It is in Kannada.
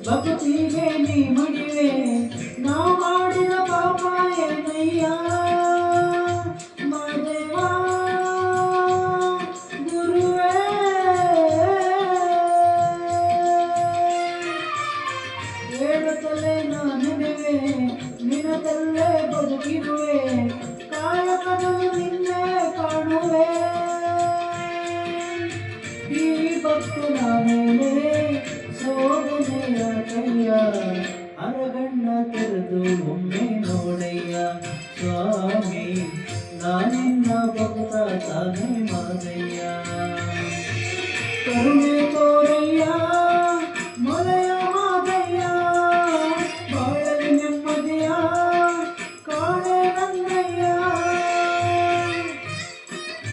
ಭಕ್ತಿಗೆ ನೀ ಮಡಿವೆ ನಾ ಮಾಡಿದ ಪಾಪ ಏನಯ್ಯ ಮಾದೇವಾ ಗುರುವೇ ಹೇಳುತ್ತಲೇ ನಾನೆನುವೆ ನಿನತಲ್ಲೇ ಬದುಕಿರುವೆ ಕಾಯಕದಲ್ಲಿ ನಿನ್ನೆ ಕಾಣುವೆ ಈ ಭಕ್ತನ ಮೇಲೆ ಸೋದನೆಯ ಕೈಯ ಅರಗಣ್ಣ ತೆರೆದು ಒಮ್ಮೆ ನೋಡಯ್ಯ ಸ್ವಾಮಿ ನಾನಿನ್ನ ಭಕ್ತ ತಾನೇ ಮಾದಯ್ಯ ಕರುಣೆ ತೋರಯ್ಯ